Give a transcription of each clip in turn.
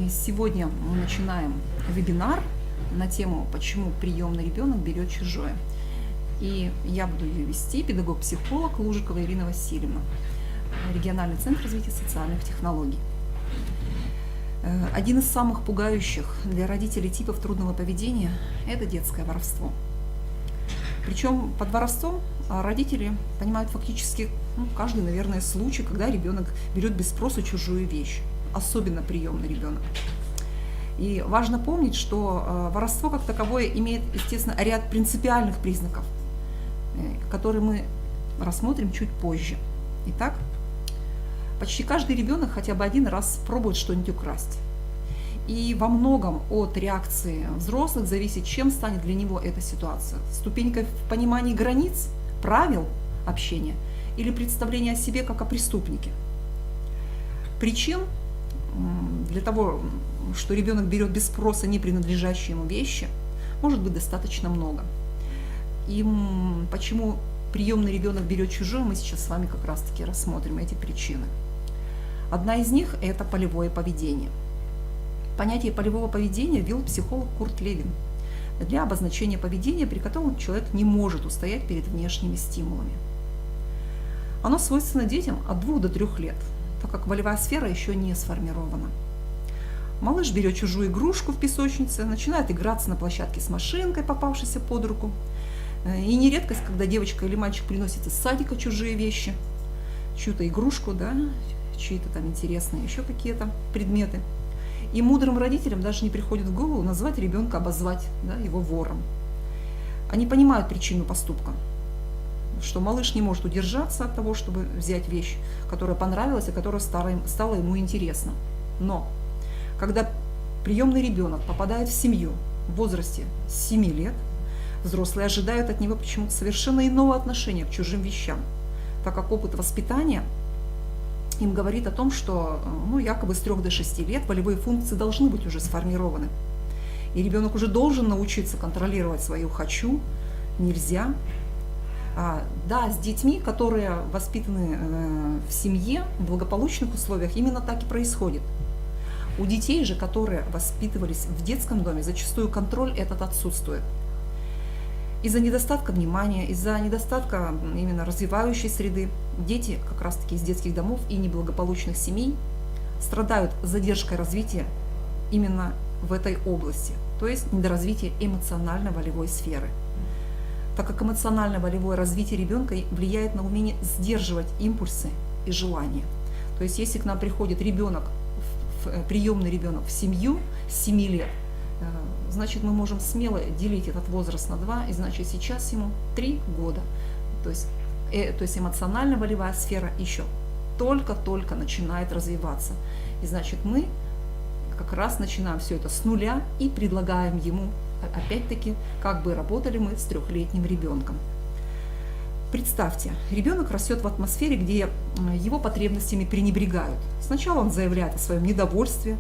И сегодня мы начинаем вебинар на тему «Почему приемный ребенок берет чужое?». И я буду ее вести, педагог-психолог Лужикова Ирина Васильевна, региональный центр развития социальных технологий. Один из самых пугающих для родителей типов трудного поведения – это детское воровство. Причем под воровством родители понимают фактически каждый, наверное, случай, когда ребенок берет без спроса чужую вещь, особенно приемный ребенок. И важно помнить, что воровство как таковое имеет, естественно, ряд принципиальных признаков, которые мы рассмотрим чуть позже. Итак, почти каждый ребенок хотя бы один раз пробует что-нибудь украсть. И во многом от реакции взрослых зависит, чем станет для него эта ситуация. Ступенькой в понимании границ, правил общения или представления о себе как о преступнике. Причин для того, что ребенок берет без спроса не принадлежащие ему вещи, может быть достаточно много. И почему приемный ребенок берет чужое, мы сейчас с вами как раз-таки рассмотрим эти причины. Одна из них – это полевое поведение. Понятие полевого поведения ввел психолог Курт Левин для обозначения поведения, при котором человек не может устоять перед внешними стимулами. Оно свойственно детям от 2 до 3 лет, так как волевая сфера еще не сформирована. Малыш берет чужую игрушку в песочнице, начинает играться на площадке с машинкой, попавшейся под руку. И не редкость, когда девочка или мальчик приносит из садика чужие вещи, чью-то игрушку, да, чьи-то там интересные еще какие-то предметы. И мудрым родителям даже не приходит в голову назвать ребенка, обозвать, да, его вором. Они понимают причину поступка, что малыш не может удержаться от того, чтобы взять вещь, которая понравилась и которая стала ему интересна. Но когда приемный ребенок попадает в семью в возрасте 7 лет, взрослые ожидают от него почему-то совершенно иного отношения к чужим вещам, так как опыт воспитания им говорит о том, что якобы с 3 до 6 лет волевые функции должны быть уже сформированы. И ребенок уже должен научиться контролировать свое «хочу», «нельзя». Да, с детьми, которые воспитаны в семье, в благополучных условиях, именно так и происходит. У детей же, которые воспитывались в детском доме, зачастую контроль этот отсутствует. Из-за недостатка внимания, из-за недостатка именно развивающей среды, дети как раз-таки из детских домов и неблагополучных семей страдают задержкой развития именно в этой области, то есть недоразвитие эмоционально-волевой сферы. Так как эмоционально-волевое развитие ребенка влияет на умение сдерживать импульсы и желания. То есть если к нам приходит ребенок, приемный ребенок в семью с 7 лет, значит, мы можем смело делить этот возраст на 2, и значит, сейчас ему 3 года. То есть эмоционально-волевая сфера еще только-только начинает развиваться. И значит, мы как раз начинаем все это с нуля и предлагаем ему, опять-таки, как бы работали мы с 3-летним ребенком. Представьте, ребенок растет в атмосфере, где его потребностями пренебрегают. Сначала он заявляет о своем недовольстве,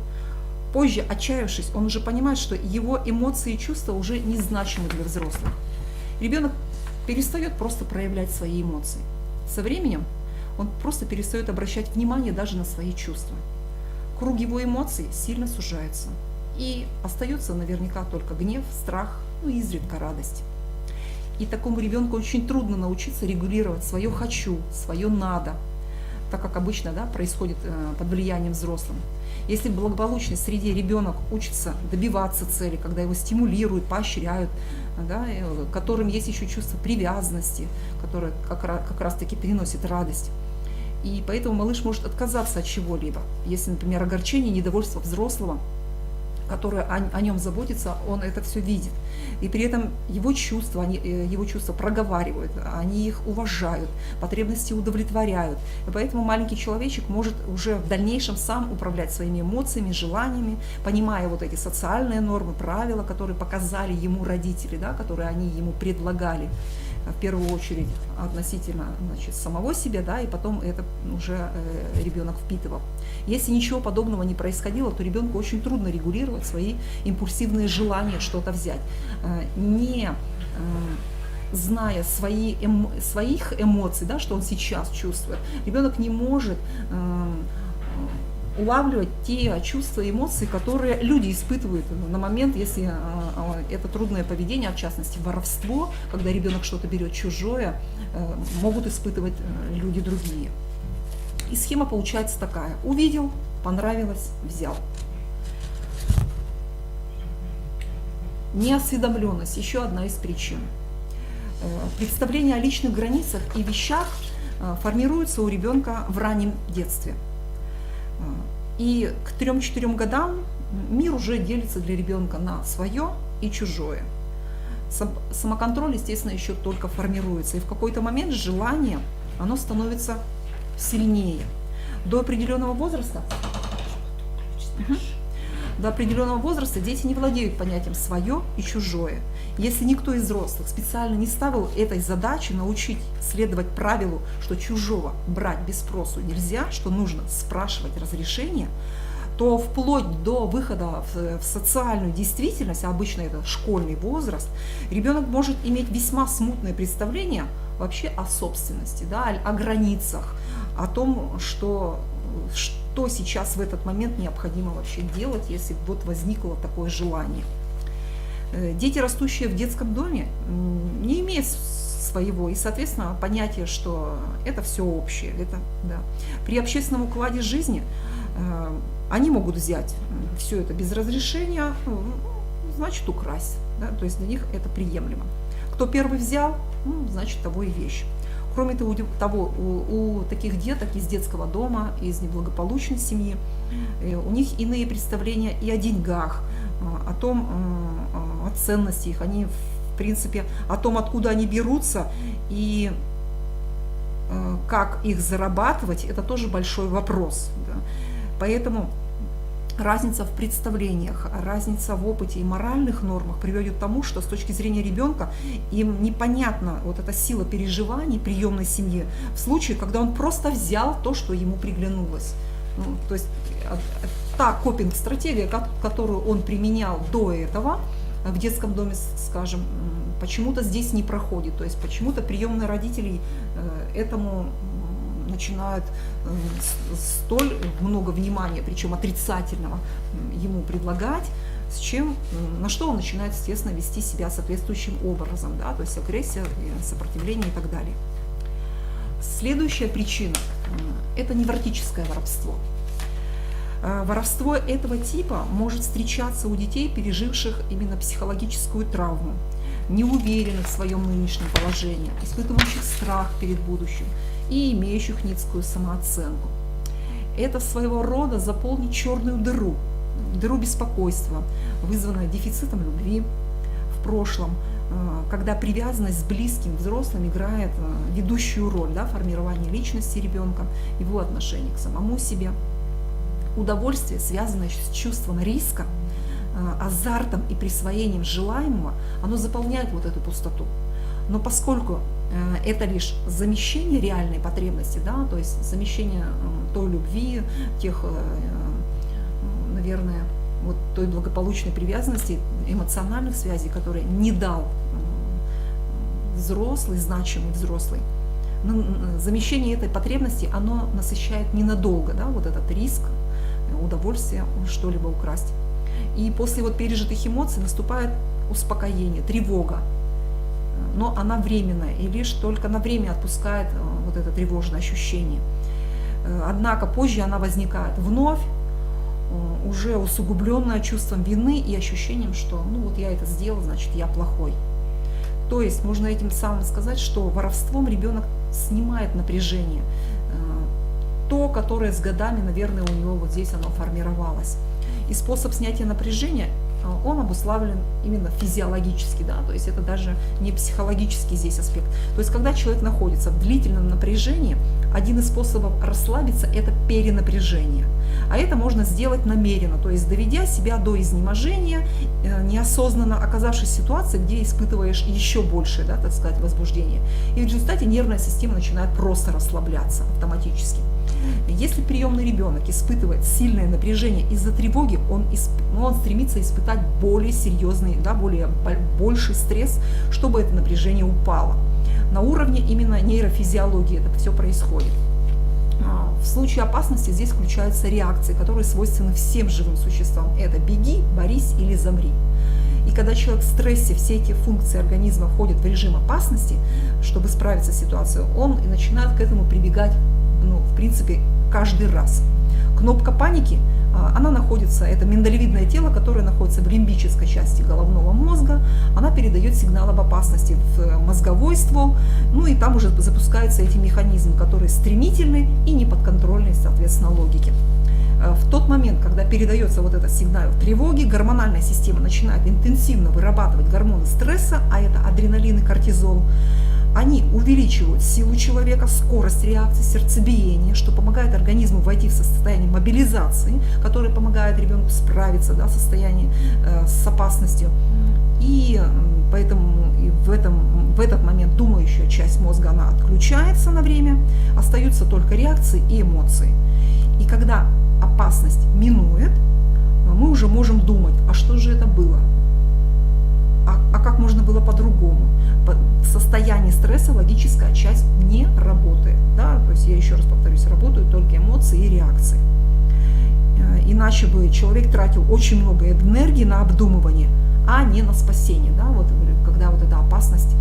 позже, отчаявшись, он уже понимает, что его эмоции и чувства уже не значимы для взрослых. Ребенок перестает просто проявлять свои эмоции. Со временем он просто перестает обращать внимание даже на свои чувства. Круг его эмоций сильно сужается. И остается наверняка только гнев, страх, и изредка радость. И такому ребенку очень трудно научиться регулировать свое «хочу», свое «надо», так как обычно, да, происходит под влиянием взрослым. Если в благополучной среде ребенок учится добиваться цели, когда его стимулируют, поощряют, да, которым есть еще чувство привязанности, которое как раз-таки приносит радость. И поэтому малыш может отказаться от чего-либо. Если, например, огорчение, недовольство взрослого, который о нем заботится, он это все видит. И при этом его чувства проговаривают, они их уважают, потребности удовлетворяют. И поэтому маленький человечек может уже в дальнейшем сам управлять своими эмоциями, желаниями, понимая вот эти социальные нормы, правила, которые показали ему родители, да, которые они ему предлагали. В первую очередь относительно, значит, самого себя, да, и потом это уже ребенок впитывал. Если ничего подобного не происходило, то ребенку очень трудно регулировать свои импульсивные желания что-то взять. Не зная своих эмоций, да, что он сейчас чувствует, ребенок не может улавливать те чувства и эмоции, которые люди испытывают на момент, если это трудное поведение, в частности воровство, когда ребенок что-то берет чужое, могут испытывать люди другие. И схема получается такая: увидел, понравилось, взял. Неосведомленность – еще одна из причин. Представление о личных границах и вещах формируется у ребенка в раннем детстве. И к 3-4 годам мир уже делится для ребенка на свое и чужое. Самоконтроль, естественно, еще только формируется. И в какой-то момент желание, оно становится сильнее. До определенного возраста дети не владеют понятием «свое» и «чужое». Если никто из взрослых специально не ставил этой задачи научить следовать правилу, что чужого брать без спросу нельзя, что нужно спрашивать разрешение, то вплоть до выхода в социальную действительность, а обычно это школьный возраст, ребенок может иметь весьма смутное представление вообще о собственности, да, о границах, о том, что сейчас в этот момент необходимо вообще делать, если вот возникло такое желание. Дети, растущие в детском доме, не имеют своего, и, соответственно, понятие, что это все общее. Это, да. При общественном укладе жизни они могут взять все это без разрешения, значит украсть. Да? То есть для них это приемлемо. Кто первый взял, значит того и вещь. Кроме того, у таких деток из детского дома, из неблагополучной семьи, у них иные представления и о деньгах, о том, о ценности их. Они, в принципе, о том, откуда они берутся и как их зарабатывать, это тоже большой вопрос. Да. Поэтому разница в представлениях, разница в опыте и моральных нормах приводит к тому, что с точки зрения ребенка им непонятна вот эта сила переживаний приемной семьи в случае, когда он просто взял то, что ему приглянулось. То есть та копинг-стратегия, которую он применял до этого в детском доме, скажем, почему-то здесь не проходит. То есть почему-то приемные родители этому начинают столь много внимания, причем отрицательного, ему предлагать, на что он начинает, естественно, вести себя соответствующим образом, да, то есть агрессия, сопротивление и так далее. Следующая причина – это невротическое воровство. Воровство этого типа может встречаться у детей, переживших именно психологическую травму, неуверенных в своем нынешнем положении, испытывающих страх перед будущим и имеющих низкую самооценку. Это своего рода заполнить черную дыру беспокойства, вызванное дефицитом любви в прошлом, когда привязанность с близким взрослым играет ведущую роль, да, в формировании личности ребенка, его отношения к самому себе. Удовольствие, связанное с чувством риска, азартом и присвоением желаемого, оно заполняет вот эту пустоту. Но поскольку это лишь замещение реальной потребности, да, то есть замещение той любви, тех, наверное, вот той благополучной привязанности, эмоциональных связей, которые не дал взрослый, значимый взрослый, замещение этой потребности, оно насыщает ненадолго, да, вот этот риск, удовольствие что-либо украсть. И после вот пережитых эмоций наступает успокоение, тревога. Но она временная и лишь только на время отпускает вот это тревожное ощущение. Однако позже она возникает вновь, уже усугубленная чувством вины и ощущением, что ну вот я это сделал, значит я плохой. То есть можно этим самым сказать, что воровством ребенок снимает напряжение, то, которое с годами, наверное, у него вот здесь оно формировалось. И способ снятия напряжения, он обуславлен именно физиологически, да, то есть это даже не психологический здесь аспект. То есть когда человек находится в длительном напряжении, один из способов расслабиться – это перенапряжение. А это можно сделать намеренно, то есть доведя себя до изнеможения, неосознанно оказавшись в ситуации, где испытываешь еще большее, да, так сказать, возбуждение. И в результате нервная система начинает просто расслабляться автоматически. Если приемный ребенок испытывает сильное напряжение из-за тревоги, он стремится испытать более серьезный, да, больший стресс, чтобы это напряжение упало. На уровне именно нейрофизиологии это все происходит. В случае опасности здесь включаются реакции, которые свойственны всем живым существам. Это беги, борись или замри. И когда человек в стрессе, все эти функции организма входят в режим опасности, чтобы справиться с ситуацией, он и начинает к этому прибегать, в принципе, каждый раз. Кнопка паники, она находится, это миндалевидное тело, которое находится в лимбической части головного мозга, она передает сигнал об опасности в мозговой ствол, и там уже запускаются эти механизмы, которые стремительны и неподконтрольны, соответственно, логике. В тот момент, когда передается вот этот сигнал тревоги, гормональная система начинает интенсивно вырабатывать гормоны стресса, а это адреналин и кортизол. Они увеличивают силу человека, скорость реакции, сердцебиения, что помогает организму войти в состояние мобилизации, которое помогает ребенку справиться, в состоянии с опасностью. И поэтому в этот момент думающая часть мозга, она отключается на время, остаются только реакции и эмоции. И когда опасность минует, мы уже можем думать, а что же это было? А как можно было по-другому? В состоянии стресса логическая часть не работает. То есть я еще раз повторюсь, работают только эмоции и реакции. Иначе бы человек тратил очень много энергии на обдумывание, а не на спасение. Когда вот эта опасность,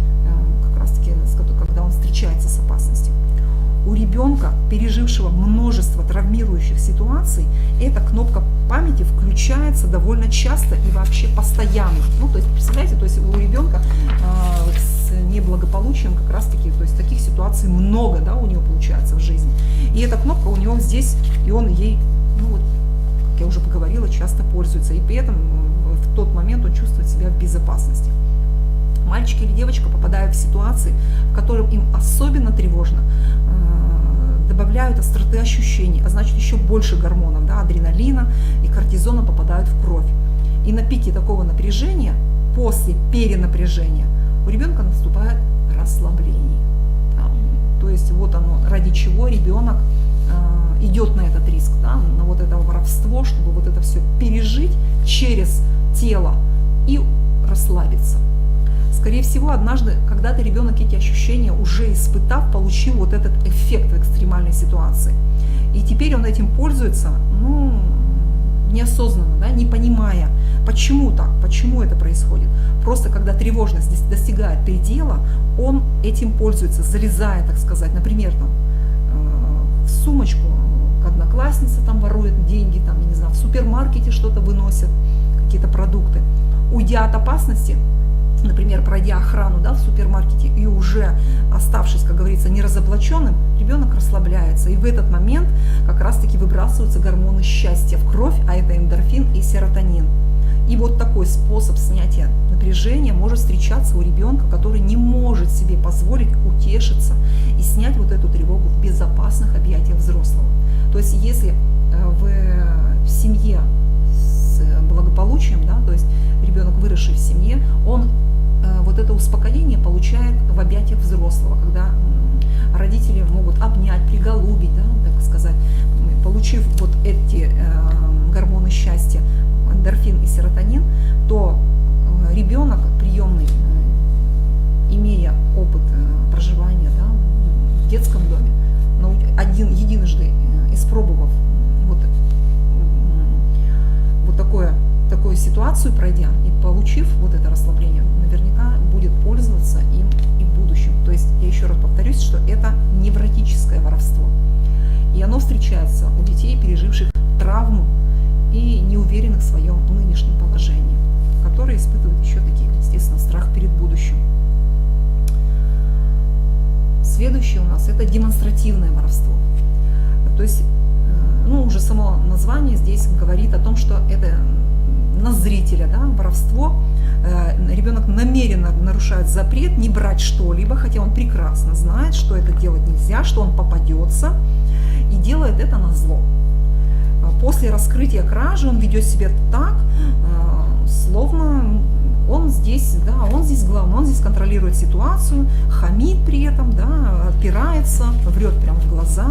как раз таки, когда он встречается с опасностью. У ребенка, пережившего множество травмирующих ситуаций, эта кнопка памяти включается довольно часто и вообще постоянно. То есть, представляете, у ребенка с неблагополучием как раз таки, то есть таких ситуаций много, у него получается в жизни. И эта кнопка у него здесь, и он ей, как я уже поговорила, часто пользуется. И при этом в тот момент он чувствует себя в безопасности. Мальчик или девочка, попадая в ситуации, в которых им особенно тревожно, добавляют остроты ощущений, а значит еще больше гормонов, адреналина и кортизона попадают в кровь. И на пике такого напряжения, после перенапряжения, у ребенка наступает расслабление. То есть вот оно, ради чего ребенок идет на этот риск, на вот это воровство, чтобы вот это все пережить через тело и расслабиться. Скорее всего, однажды, когда-то ребенок эти ощущения уже испытав, получил вот этот эффект в экстремальной ситуации. И теперь он этим пользуется, неосознанно, не понимая, почему так, почему это происходит. Просто когда тревожность достигает предела, он этим пользуется, залезая, так сказать, например, в сумочку, к однокласснице ворует деньги, я не знаю, в супермаркете что-то выносят, какие-то продукты. Уйдя от опасности, например, пройдя охрану в супермаркете и уже оставшись, как говорится, неразоблаченным, ребенок расслабляется. И в этот момент как раз-таки выбрасываются гормоны счастья в кровь, а это эндорфин и серотонин. И вот такой способ снятия напряжения может встречаться у ребенка, который не может себе позволить утешиться и снять вот эту тревогу в безопасных объятиях взрослого. То есть если в семье с благополучием, то есть ребенок, выросший в семье, он вот это успокоение получает в объятиях взрослого, когда родители могут обнять, приголубить, так сказать, получив вот эти гормоны счастья, эндорфин и серотонин, то ребенок приемный, имея опыт проживания в детском доме, но единожды испробовав такую ситуацию, пройдя и получив вот это расслабление, наверняка будет пользоваться им и в будущем. То есть я еще раз повторюсь, что это невротическое воровство. И оно встречается у детей, переживших травму и неуверенных в своем нынешнем положении, которые испытывают еще такие, естественно, страх перед будущим. Следующее у нас это демонстративное воровство. То есть, уже само название здесь говорит о том, что это на зрителя, воровство. Ребенок намеренно нарушает запрет не брать что-либо, хотя он прекрасно знает, что это делать нельзя, что он попадется, и делает это назло. После раскрытия кражи он ведет себя так, словно он здесь главный, он здесь контролирует ситуацию, хамит при этом, отпирается, врет прямо в глаза.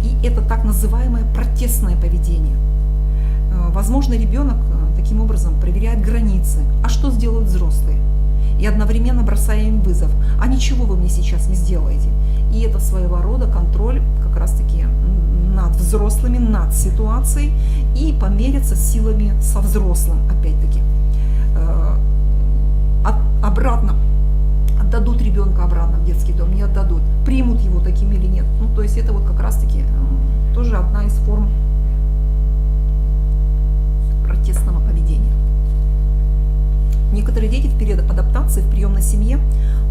И это так называемое протестное поведение. Возможно, ребенок таким образом проверяет границы. А что сделают взрослые? и одновременно бросая им вызов. А ничего вы мне сейчас не сделаете. И это своего рода контроль как раз-таки над взрослыми, над ситуацией, и помериться силами со взрослым, опять-таки. Обратно отдадут ребенка обратно в детский дом, не отдадут, примут его таким или нет. Ну, то есть это вот как раз-таки тоже одна из форм протестного поведения. Некоторые дети в период адаптации в приемной семье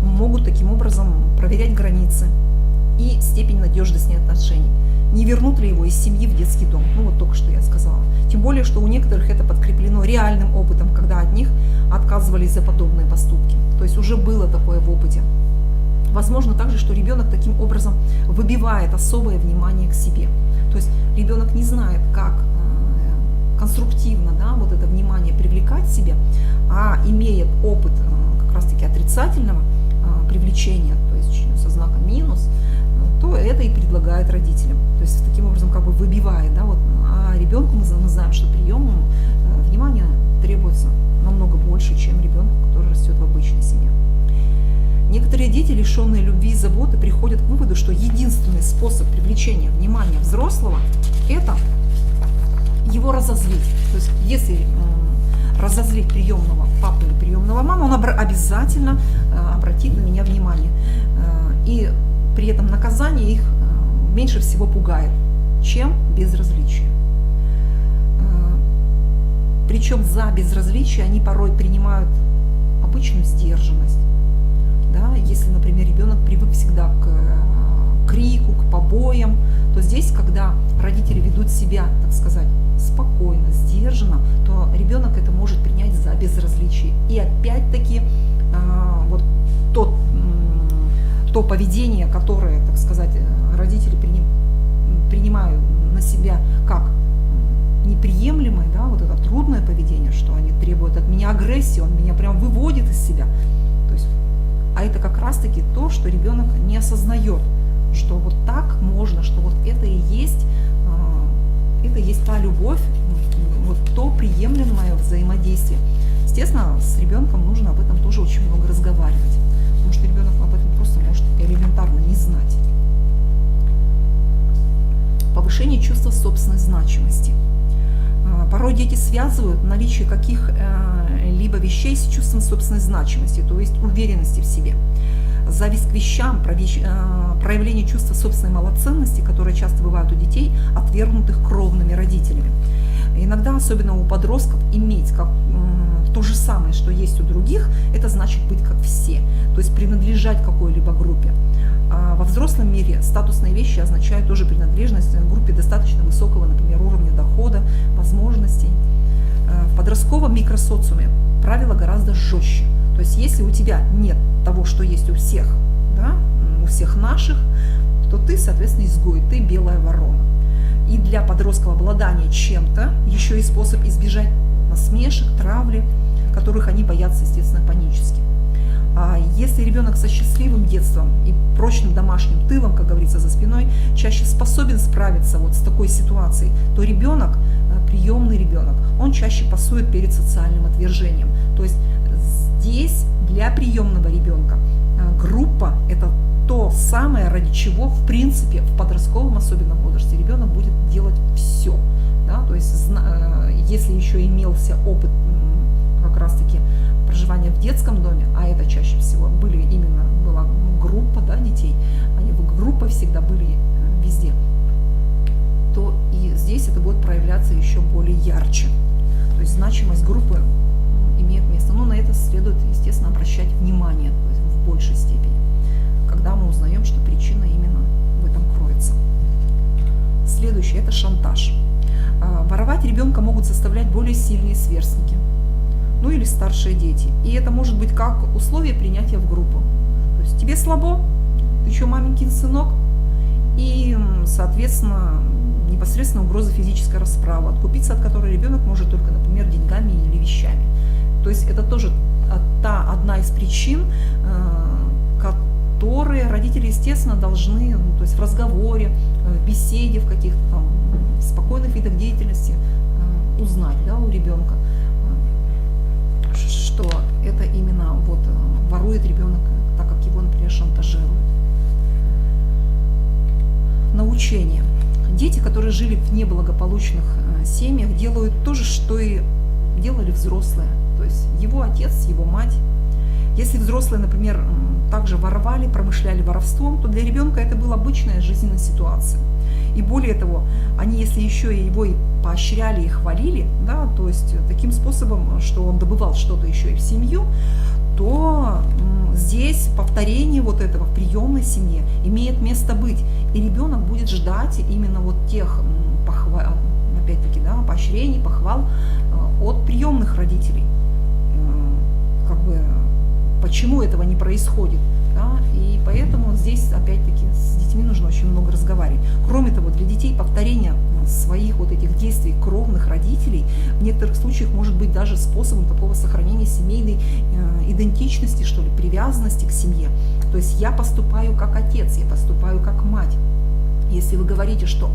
могут таким образом проверять границы и степень надежности отношений. Не вернут ли его из семьи в детский дом? Ну вот только что я сказала. Тем более, что у некоторых это подкреплено реальным опытом, когда от них отказывались за подобные поступки. То есть уже было такое в опыте. Возможно также, что ребенок таким образом выбивает особое внимание к себе. То есть ребенок не знает, как конструктивно, да, вот это внимание привлекать к себе, а имеет опыт как раз-таки отрицательного привлечения, то есть со знаком минус, то это и предлагает родителям. То есть таким образом как бы выбивает, да, вот, а ребенку мы знаем, что приемному внимание требуется намного больше, чем ребенку, который растет в обычной семье. Некоторые дети, лишенные любви и заботы, приходят к выводу, что единственный способ привлечения внимания взрослого – это его разозлить. То есть если разозлить приемного папу или приемного маму, он обязательно обратит на меня внимание. И при этом наказание их меньше всего пугает, чем безразличие. Причем за безразличие они порой принимают обычную сдержанность. Да? Если, например, ребенок привык всегда к крику, к побоям, то здесь, когда родители ведут себя, так сказать, спокойно, сдержанно, то ребенок это может принять за безразличие. И опять-таки вот то поведение, которое, так сказать, родители принимают на себя как неприемлемое, да, вот это трудное поведение, что они требуют от меня агрессии, он меня прям выводит из себя. То есть, а это как раз-таки то, что ребенок не осознает, что вот так можно, что вот это и есть та любовь, вот то приемлемое взаимодействие. Естественно, с ребенком нужно об этом тоже очень много разговаривать, потому что ребенок об этом просто может элементарно не знать. Повышение чувства собственной значимости. Порой дети связывают наличие каких-либо вещей с чувством собственной значимости, то есть уверенности в себе. Зависть к вещам, проявление чувства собственной малоценности, которое часто бывает у детей, отвергнутых кровными родителями. Иногда, особенно у подростков, иметь то же самое, что есть у других, это значит быть как все, то есть принадлежать какой-либо группе. А во взрослом мире статусные вещи означают тоже принадлежность к группе достаточно высокого, например, уровня дохода, возможностей. В подростковом микросоциуме правила гораздо жестче. То есть если у тебя нет того, что есть у всех, да, у всех наших, то ты, соответственно, изгой, ты белая ворона. И для подростков обладание чем-то еще и способ избежать насмешек, травли, которых они боятся, естественно, панически. А если ребенок со счастливым детством и прочным домашним тылом, как говорится, за спиной, чаще способен справиться вот с такой ситуацией, то ребенок, приемный ребенок, он чаще пасует перед социальным отвержением. То есть здесь для приемного ребенка группа – это то самое, ради чего, в принципе, в подростковом особенном возрасте ребенок будет делать все. Да? То есть если еще имелся опыт как раз-таки проживания в детском доме, а это чаще всего была группа, да, детей, они группой всегда были везде, то и здесь это будет проявляться еще более ярче. То есть значимость группы имеет место. Но на это следует, естественно, обращать внимание, то есть в большей степени, когда мы узнаем, что причина именно в этом кроется. Следующее – это шантаж. Воровать ребенка могут заставлять более сильные сверстники, ну или старшие дети. И это может быть как условие принятия в группу. То есть тебе слабо, ты что, маменькин сынок, и, соответственно, непосредственно угроза физической расправы, откупиться от которой ребенок может только, например, деньгами или вещами. То есть это тоже одна из причин, которые родители, естественно, должны, то есть в разговоре, в беседе, в каких-то там спокойных видах деятельности узнать, да, у ребенка, что это именно вот ворует ребенок, так как его, например, шантажируют. Научение. Дети, которые жили в неблагополучных семьях, делают то же, что и делали взрослые. То есть его отец, его мать. Если взрослые, например, также воровали, промышляли воровством, то для ребенка это была обычная жизненная ситуация. И более того, они, если еще и его и поощряли, и хвалили, да, то есть таким способом, что он добывал что-то еще и в семью, то здесь повторение вот этого в приемной семье имеет место быть. И ребенок будет ждать именно вот тех опять-таки, да, поощрений, похвал от приемных родителей. Как бы, почему этого не происходит? Да? И поэтому здесь, опять-таки, с детьми нужно очень много разговаривать. Кроме того, для детей повторение своих вот этих действий кровных родителей в некоторых случаях может быть даже способом такого сохранения семейной идентичности, что ли, привязанности к семье. То есть я поступаю как отец, я поступаю как мать. Если вы говорите, что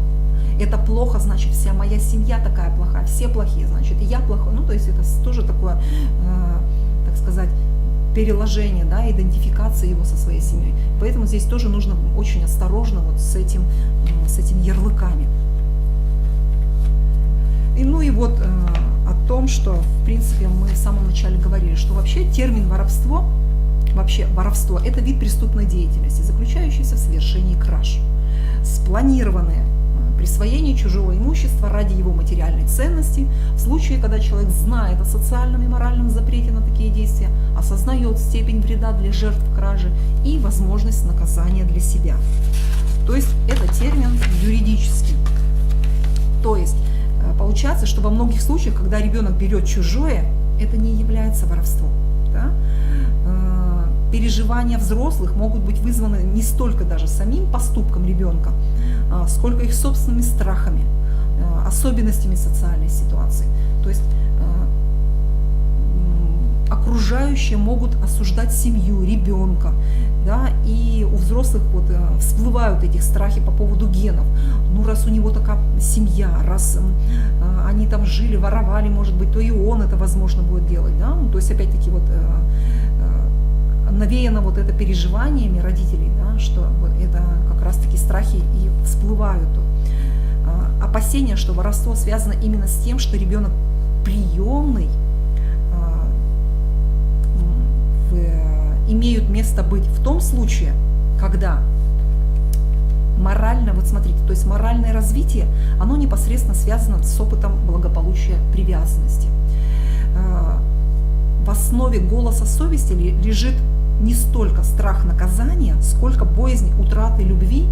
это плохо, значит вся моя семья такая плохая, все плохие, значит и я плохой. Ну, то есть это тоже такое, так сказать, переложение, да, идентификация его со своей семьей. Поэтому здесь тоже нужно очень осторожно вот с этими ярлыками. И, ну и вот о том, что, в принципе, мы в самом начале говорили, что вообще термин воровство, это вид преступной деятельности, заключающийся в совершении краж. Спланированное присвоение чужого имущества ради его материальной ценности, в случае, когда человек знает о социальном и моральном запрете на такие действия, осознает степень вреда для жертв кражи и возможность наказания для себя. То есть это термин юридический. То есть получается, что во многих случаях, когда ребенок берет чужое, это не является воровством. Да? Переживания взрослых могут быть вызваны не столько даже самим поступком ребенка, сколько их собственными страхами, особенностями социальной ситуации. То есть окружающие могут осуждать семью, ребенка, да, и у взрослых вот всплывают эти страхи по поводу генов. Ну, раз у него такая семья, раз они там жили, воровали, может быть, то и он это, возможно, будет делать. Да? Ну, то есть, опять-таки, вот навеяно вот это переживаниями родителей, да, что вот это как раз-таки страхи и всплывают. Опасения, что воровство связано именно с тем, что ребенок приемный, имеют место быть в том случае, когда морально, вот смотрите, то есть моральное развитие, оно непосредственно связано с опытом благополучия привязанности. В основе голоса совести лежит не столько страх наказания, сколько боязнь утраты любви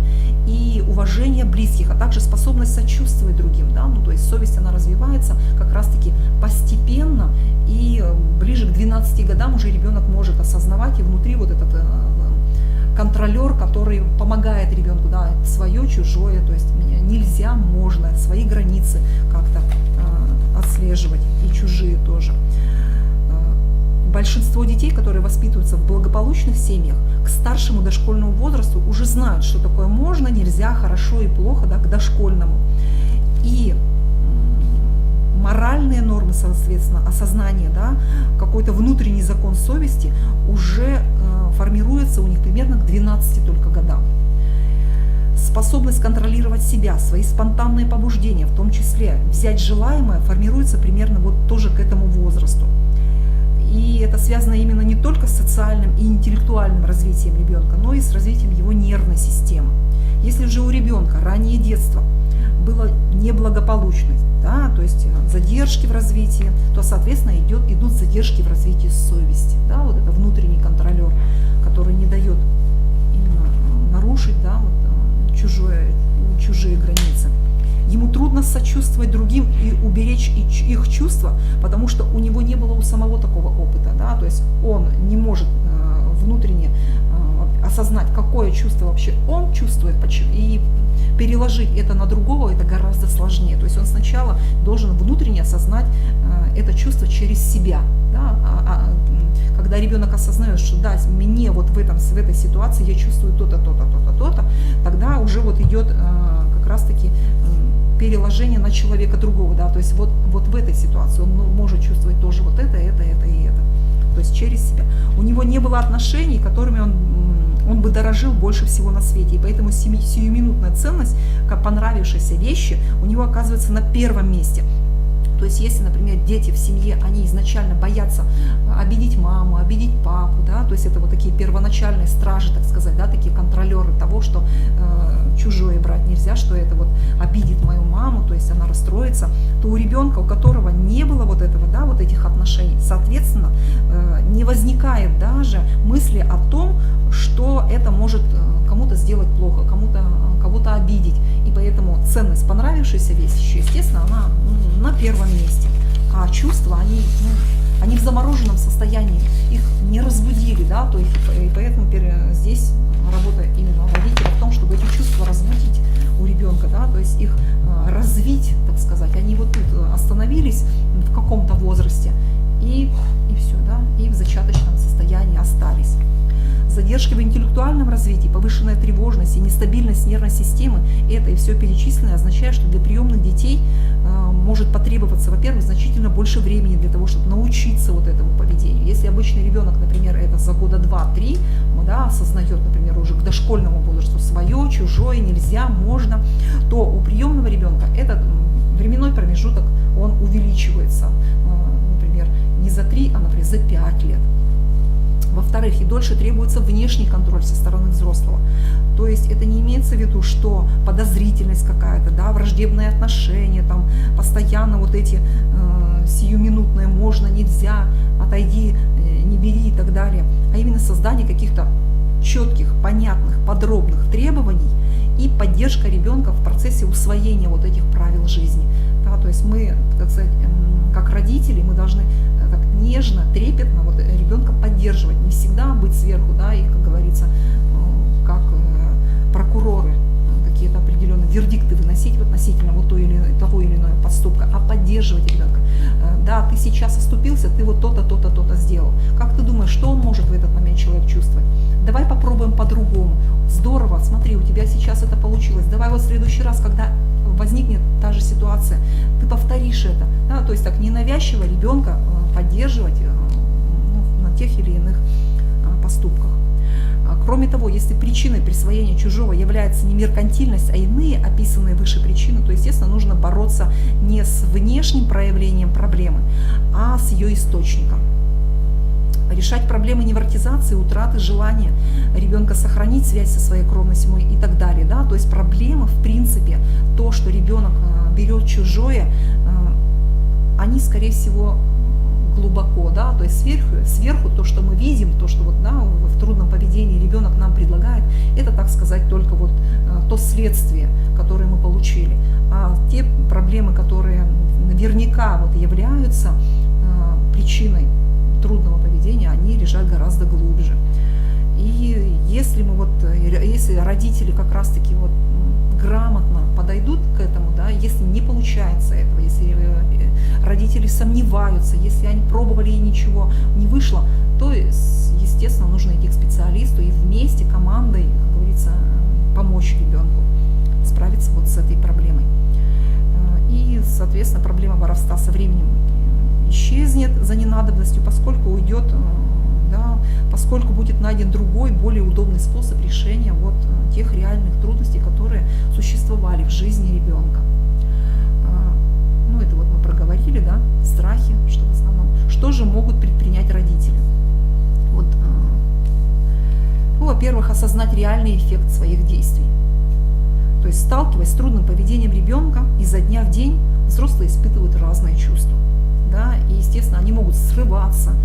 и уважения близких, а также способность сочувствовать другим. Да? Ну, то есть совесть, она развивается как раз-таки постепенно, и ближе к 12 годам уже ребенок может осознавать, и внутри вот этот контролер, который помогает ребенку, да, свое, чужое, то есть меня нельзя, можно, свои границы как-то отслеживать, и чужие тоже. Большинство детей, которые воспитываются в благополучных семьях, к старшему дошкольному возрасту уже знают, что такое можно, нельзя, хорошо и плохо, да, к дошкольному. И моральные нормы, соответственно, осознание, да, какой-то внутренний закон совести уже формируется у них примерно к 12 только годам. Способность контролировать себя, свои спонтанные побуждения, в том числе взять желаемое, формируется примерно вот тоже к этому возрасту. И это связано именно не только с социальным и интеллектуальным развитием ребенка, но и с развитием его нервной системы. Если же у ребенка раннее детство было неблагополучно, да, то есть задержки в развитии, то, соответственно, идут задержки в развитии совести. Да, вот это внутренний контролер, который не дает именно нарушить, да, вот, чужие границы. Ему трудно сочувствовать другим и уберечь их чувства, потому что у него не было у самого такого опыта. Да? То есть он не может внутренне осознать, какое чувство вообще он чувствует, и переложить это на другого, это гораздо сложнее. То есть он сначала должен внутренне осознать это чувство через себя. Да? Когда ребенок осознает, что да, мне вот в этой ситуации я чувствую то-то, то-то, то-то, то-то, тогда уже вот идет как раз-таки переложение на человека другого, да, то есть вот в этой ситуации он может чувствовать тоже вот это и это. то есть через себя. У него не было отношений, которыми он бы дорожил больше всего на свете. И поэтому сиюминутная ценность, как понравившиеся вещи, у него оказывается на первом месте. То есть, если, например, дети в семье, они изначально боятся обидеть маму, обидеть папу, да, то есть это вот такие первоначальные стражи, так сказать, да, такие контролеры того, что чужое брать нельзя, что это вот обидит мою маму, то есть она расстроится, то у ребенка, у которого не было вот этого, да, вот этих отношений, соответственно, не возникает даже мысли о том, что это может кому-то сделать плохо, кого-то обидеть. И поэтому ценность понравившейся вещи, естественно, она на первом месте. А чувства, они в замороженном состоянии, их не разбудили, да, то есть, и поэтому здесь работа именно родителя в том, чтобы эти чувства разбудить у ребенка, да, то есть их развить, так сказать. Они вот тут остановились в каком-то возрасте и все, да, и в зачаточном состоянии остались. Задержки в интеллектуальном развитии, повышенная тревожность и нестабильность нервной системы, это и все перечисленное означает, что для приемных детей может потребоваться, во-первых, значительно больше времени для того, чтобы научиться вот этому поведению. Если обычный ребенок, например, это за года 2-3, да, осознает, например, уже к дошкольному возрасту свое, чужое, нельзя, можно, то у приемного ребенка этот временной промежуток, он увеличивается, например, не за 3, а, например, за 5 лет. Во-вторых, и дольше требуется внешний контроль со стороны взрослого. То есть это не имеется в виду, что подозрительность какая-то, да, враждебные отношения, там, постоянно вот эти сиюминутные можно, нельзя, отойди, не бери и так далее, а именно создание каких-то четких, понятных, подробных требований и поддержка ребенка в процессе усвоения вот этих правил жизни. Да, то есть мы, так сказать, как родители, мы должны так нежно, трепетно вот ребенка поддерживать, не всегда быть сверху, да, и, как говорится, как прокуроры какие-то определенные вердикты выносить относительно вот того или иного поступка, а поддерживать ребенка. Да, ты сейчас оступился, ты вот то-то, то-то, то-то сделал. Как ты думаешь, что он может в этот момент человек чувствовать? Давай попробуем по-другому. Здорово, смотри, у тебя сейчас это получилось. Давай вот в следующий раз, когда возникнет та же ситуация, ты повторишь это. Да, то есть так ненавязчиво ребенка поддерживать на тех или иных поступках. Кроме того, если причиной присвоения чужого является не меркантильность, а иные описанные выше причины, то, естественно, нужно бороться не с внешним проявлением проблемы, а с ее источником. Решать проблемы невротизации, утраты желания ребенка сохранить связь со своей кровной семьей и так далее. Да? То есть проблема, в принципе, то, что ребенок берет чужое, они, скорее всего, глубоко, да, то есть сверху то, что мы видим, то, что вот, да, в трудном поведении ребенок нам предлагает, это, так сказать, только вот то следствие, которое мы получили. А те проблемы, которые наверняка вот являются причиной трудного поведения, они лежат гораздо глубже. И если родители как раз-таки вот грамотно подойдут к этому, да, если не получается этого, если родители сомневаются, если они пробовали и ничего не вышло, то, естественно, нужно идти к специалисту и вместе, командой, как говорится, помочь ребенку справиться вот с этой проблемой. И, соответственно, проблема воровства со временем исчезнет за ненадобностью, поскольку уйдет, да, поскольку будет найден другой, более удобный способ решения вот тех реальных трудностей, которые существовали в жизни ребенка. Ну, это вот мы проговорили, да, страхи, что в основном. Что же могут предпринять родители? Вот, ну, во-первых, осознать реальный эффект своих действий. То есть, сталкиваясь с трудным поведением ребенка, изо дня в день взрослые испытывают разные чувства. Да, и, естественно, они могут срываться,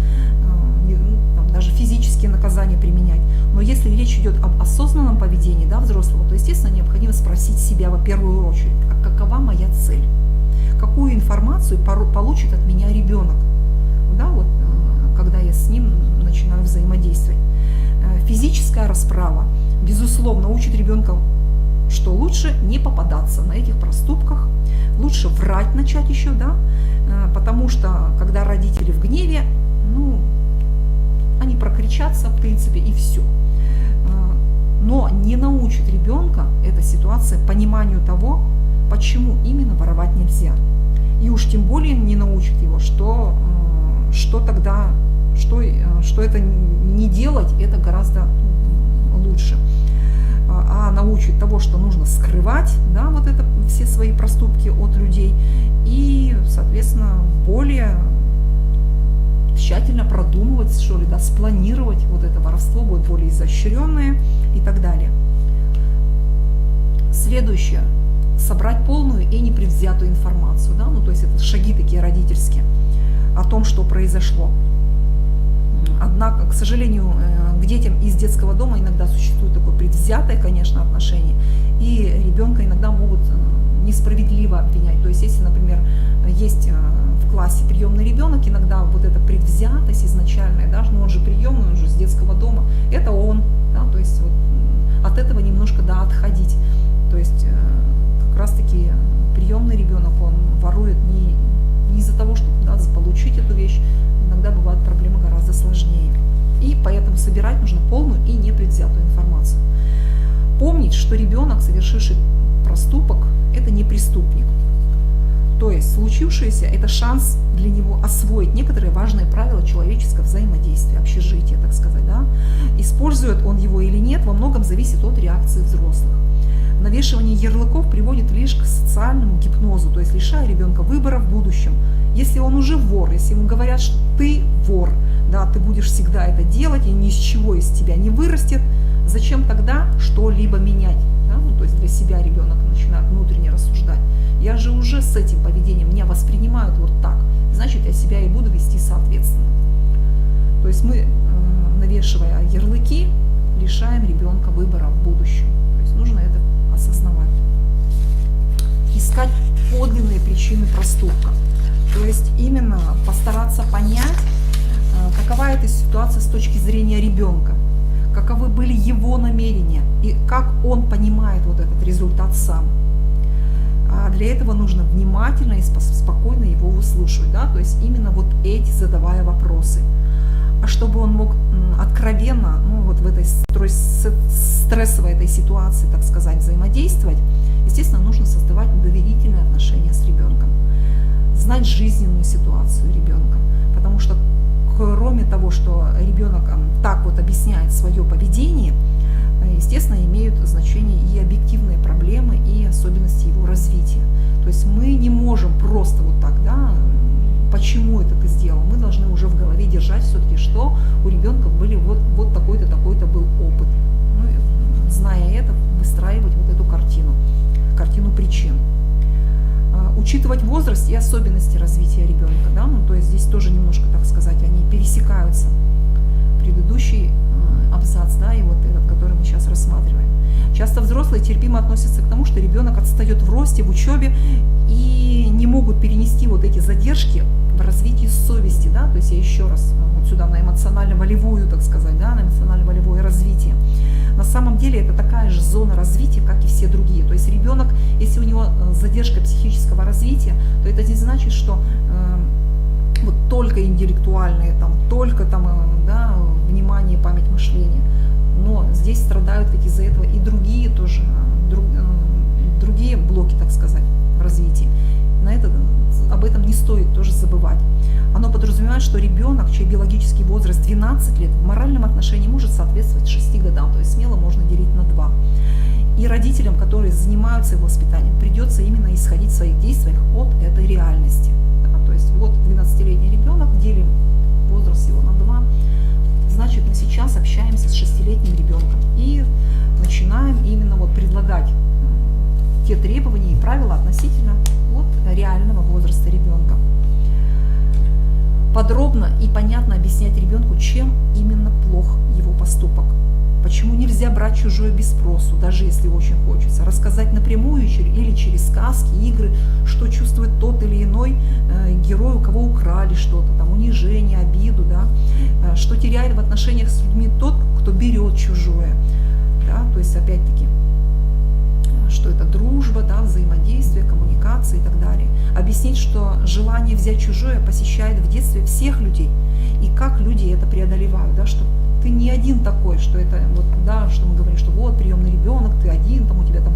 даже физические наказания применять. Но если речь идет об осознанном поведении, да, взрослого, то, естественно, необходимо спросить себя в первую очередь, а какова моя цель? Какую информацию получит от меня ребенок, да, вот, когда я с ним начинаю взаимодействовать. Физическая расправа, безусловно, учит ребенка, что лучше не попадаться на этих проступках, лучше врать начать еще, да, потому что когда родители в гневе, ну, они прокричатся, в принципе, и все. Но не научит ребенка эта ситуация пониманию того, почему именно воровать нельзя. И уж тем более не научит его, что тогда, что что это не делать, это гораздо лучше. А научит того, что нужно скрывать, да, вот это все свои проступки от людей и, соответственно, более тщательно продумывать, что ли, да, спланировать вот это воровство, будет более изощренное и так далее. Следующее. Собрать полную и непредвзятую информацию, да, ну то есть это шаги такие родительские о том, что произошло. Однако, к сожалению, к детям из детского дома иногда существует такое предвзятое, конечно, отношение, и ребенка иногда могут несправедливо обвинять. То есть, если, например, есть в классе приемный ребенок, иногда вот эта предвзятость изначальная, да, ну он же приемный, он же с детского дома, это он, да, то есть вот от этого немножко, да, отходить. То есть как раз-таки приемный ребенок, он ворует не из-за того, чтобы, да, заполучить эту вещь, иногда бывают проблемы гораздо сложнее. И поэтому собирать нужно полную и непредвзятую информацию. Помнить, что ребенок, совершивший проступок, это не преступник. То есть случившееся – это шанс для него освоить некоторые важные правила человеческого взаимодействия, общежития, так сказать. Да? Использует он его или нет, во многом зависит от реакции взрослых. Навешивание ярлыков приводит лишь к социальному гипнозу, то есть лишая ребенка выбора в будущем. Если он уже вор, если ему говорят, что ты вор, да, ты будешь всегда это делать, и ни с чего из тебя не вырастет, зачем тогда что-либо менять? Да? Ну, то есть для себя ребенок начинает внутренне рассуждать. Я же уже с этим поведением меня воспринимают вот так, значит, я себя и буду вести соответственно. То есть мы, навешивая ярлыки, лишаем ребенка выбора в будущем. То есть нужно это осознавать. Искать подлинные причины проступка. То есть именно постараться понять, какова эта ситуация с точки зрения ребенка, каковы были его намерения и как он понимает вот этот результат сам. А для этого нужно внимательно и спокойно его выслушивать, да? То есть именно вот эти, задавая вопросы. А чтобы он мог откровенно, ну, вот в этой стрессовой этой ситуации, так сказать, взаимодействовать, естественно, нужно создавать доверительные отношения с ребенком, знать жизненную ситуацию ребенка, потому что кроме того, что ребенок так вот объясняет свое поведение, естественно, имеют значение и объективные проблемы, и особенности его развития. То есть мы не можем просто вот так, да, почему это ты сделал, мы должны уже в голове держать все-таки, что у ребенка были вот такой-то, такой-то был опыт. Ну, зная это, выстраивать вот эту картину причин. Учитывать возраст и особенности развития ребенка, да, ну, то есть здесь тоже немножко, так сказать, они пересекаются. Предыдущий абзац, да, и вот этот, который мы сейчас рассматриваем. Часто взрослые терпимо относятся к тому, что ребенок отстает в росте, в учебе и не могут перенести вот эти задержки в развитии совести, да, то есть я еще раз вот сюда на эмоционально-волевую, так сказать, да, на эмоционально-волевое развитие. На самом деле это такая же зона развития, как и все другие. То есть ребенок, если у него задержка психического развития, то это не значит, что вот только интеллектуальные, там, только там, да, внимание, память, мышление. Но здесь страдают ведь из-за этого и другие тоже, другие блоки, так сказать, в развитии. Об этом не стоит тоже забывать. Оно подразумевает, что ребенок, чей биологический возраст 12 лет, в моральном отношении может соответствовать 6 годам, то есть смело можно делить на 2. И родителям, которые занимаются его воспитанием, придется именно исходить в своих действиях от этой реальности. Да, то есть вот 12-летний ребенок, делим возраст его на 2, значит мы сейчас общаемся с 6-летним ребенком и начинаем именно вот предлагать те требования и правила относительно вот реального возраста ребенка. Подробно и понятно объяснять ребенку, чем именно плох его поступок. Почему нельзя брать чужое без спросу, даже если очень хочется. Рассказать напрямую или через сказки, игры, что чувствует тот или иной герой, у кого украли что-то, там, унижение, обиду, да, что теряет в отношениях с людьми тот, кто берет чужое. Да, то есть, опять-таки, что это дружба, да, взаимодействие, коммуникация и так далее. Объяснить, что желание взять чужое посещает в детстве всех людей, и как люди это преодолевают, да, что ты не один такой, что это вот, да, что мы говорим, что вот приемный ребенок, ты один, там у тебя там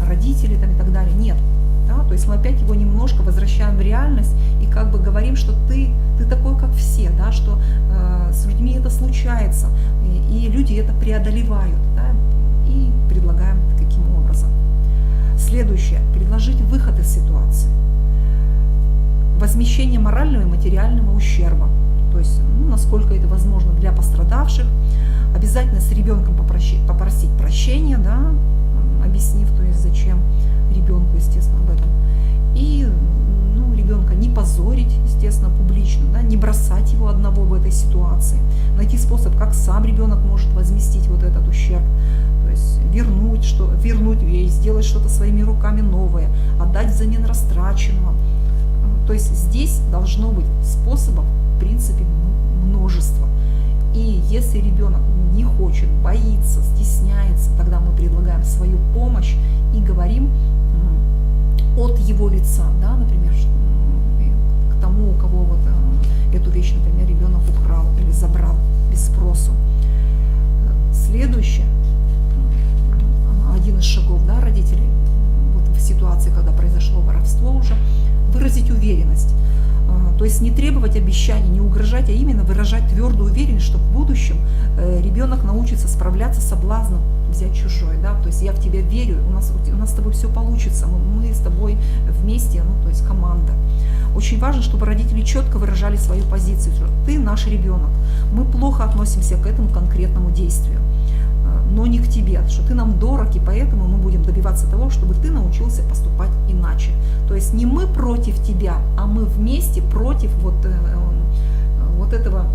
родители там, и так далее. Нет, да, то есть мы опять его немножко возвращаем в реальность и как бы говорим, что ты такой, как все, да, что с людьми это случается, и люди это преодолевают, да, и предлагаем каким образом. Следующее. Предложить выход из ситуации. Возмещение морального и материального ущерба. То есть, насколько это возможно для пострадавших. Обязательно с ребенком попросить прощения, да, объяснив, то есть зачем ребенку, естественно, об этом. И ребенка не позорить, естественно, публично, да, не бросать его одного в этой ситуации. Найти способ, как сам ребенок может возместить вот этот ущерб. То есть вернуть вещь, сделать что-то своими руками новое, отдать взамен растраченного. То есть здесь должно быть способов, в принципе, множество. И если ребенок не хочет, боится, стесняется, тогда мы предлагаем свою помощь и говорим от его лица, да, например, к тому, у кого вот эту вещь, например, ребенок украл или забрал без спросу. Следующее, один из шагов, да, родителей вот в ситуации, когда произошло воровство уже, выразить уверенность. То есть не требовать обещаний, не угрожать, а именно выражать твердую уверенность, что в будущем ребенок научится справляться с соблазном взять чужое. Да? То есть я в тебя верю, у нас с тобой все получится, мы с тобой вместе, то есть команда. Очень важно, чтобы родители четко выражали свою позицию, что ты наш ребенок, мы плохо относимся к этому конкретному действию, но не к тебе, что ты нам дорог, и поэтому мы будем добиваться того, чтобы ты научился поступать иначе. То есть не мы против тебя, а мы вместе против вот этого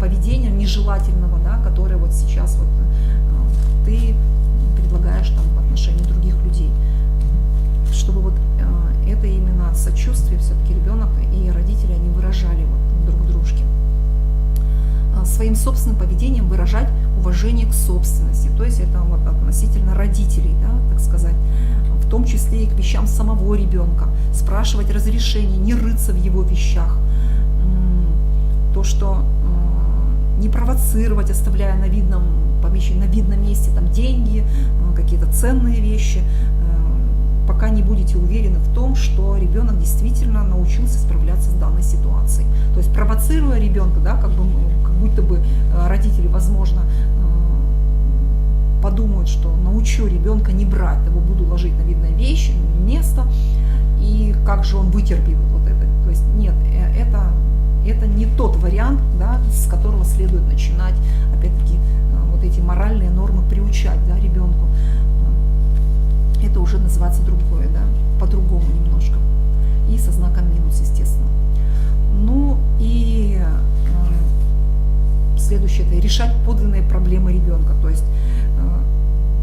поведения нежелательного, да, которое вот сейчас вот ты предлагаешь там в отношении других людей. Чтобы вот это именно сочувствие все-таки ребенок и родители, они выражали вот друг дружке. Своим собственным поведением выражать уважение к собственности, то есть это вот относительно родителей, да, так сказать, в том числе и к вещам самого ребенка, спрашивать разрешение, не рыться в его вещах, то, что не провоцировать, оставляя на видном помещении, на видном месте там деньги, какие-то ценные вещи, пока не будете уверены в том, что ребенок действительно научился справляться с данной ситуацией. То есть провоцируя ребенка, да, как будто бы родители, возможно, подумают, что научу ребенка не брать, его буду ложить на видное вещь, место, и как же он вытерпит вот это. То есть нет, это не тот вариант, да, с которого следует начинать, опять-таки, вот эти моральные нормы приучать, да, ребенку. Это уже называется другое, да, по-другому немножко. И со знаком минус, естественно. Ну и следующее, это решать подлинные проблемы ребенка. То есть,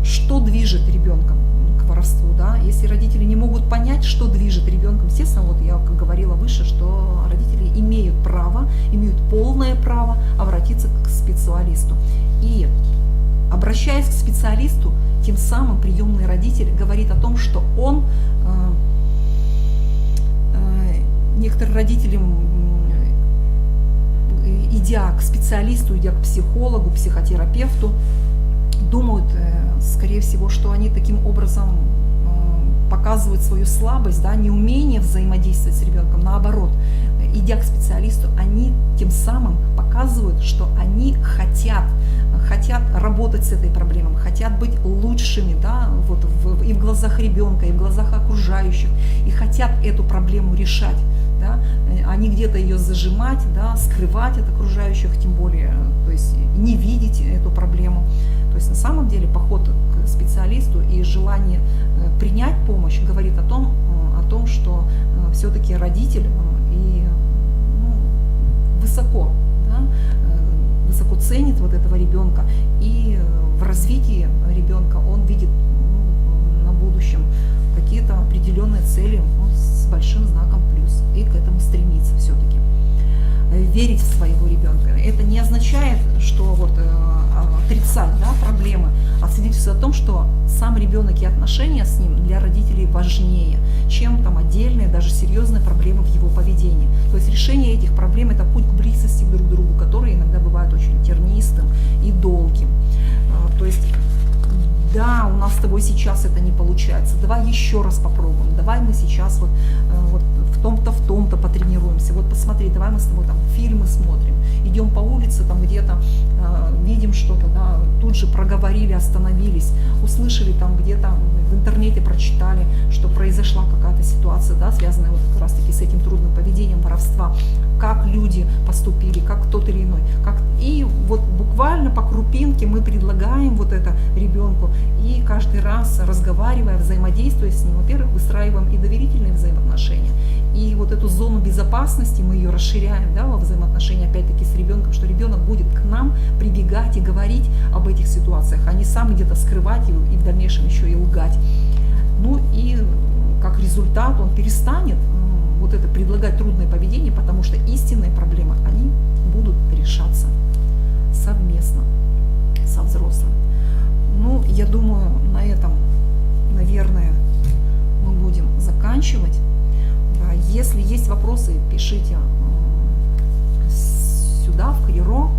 что движет ребенком к воровству, да? Если родители не могут понять, что движет ребенком, естественно, вот я как говорила выше, что родители имеют право, имеют полное право обратиться к специалисту. И обращаясь к специалисту, тем самым приемный родитель говорит о том, что он, некоторые родители, идя к специалисту, идя к психологу, психотерапевту, думают, скорее всего, что они таким образом показывают свою слабость, да, неумение взаимодействовать с ребенком. Наоборот, идя к специалисту, они тем самым показывают, что они хотят работать с этой проблемой, хотят быть лучшими, да, вот и в глазах ребенка, и в глазах окружающих, и хотят эту проблему решать. Да, они где-то ее зажимать, да, скрывать от окружающих, тем более, то есть не видеть эту проблему. То есть на самом деле поход к специалисту и желание принять помощь говорит о том, что все-таки родитель и высоко ценит вот этого ребенка, и в развитии ребенка он видит на будущем какие-то определенные цели с большим знаком плюс, и к этому стремится все-таки. Верить в своего ребенка. Это не означает, что вот отрицать, да, проблемы, а свидетельствует о том, что сам ребенок и отношения с ним для родителей важнее, чем там отдельные, даже серьезные проблемы в его поведении. То есть решение этих проблем – это путь к близости друг к другу, который иногда бывает очень тернистым и долгим. То есть да, у нас с тобой сейчас это не получается, давай еще раз попробуем, давай мы сейчас вот в том-то потренируемся, вот посмотри, давай мы с тобой там фильмы смотрим, идем по улице, там где-то видим что-то, да, тут же проговорили, остановились, услышали там где-то в интернете, прочитали, что произошла какая-то ситуация, да, связанная вот как раз таки с этим трудным поведением, воровства, как люди поступили, как тот или иной, и вот буквально по крупинке мы предлагаем вот это ребенку, и каждый раз разговаривая, взаимодействуя с ним, во-первых, выстраиваем и доверительные взаимоотношения, и вот эту зону безопасности мы ее расширяем, да, во взаимоотношении опять-таки с ребенком, что ребенок будет к нам прибегать и говорить об этих ситуациях, а не сам где-то скрывать и в дальнейшем еще и лгать. Ну и как результат он перестанет вот это предлагать трудное поведение, потому что истинные проблемы, они будут решаться совместно со взрослым. Ну, я думаю, на этом, наверное, мы будем заканчивать. Да, если есть вопросы, пишите сюда, в Клиро.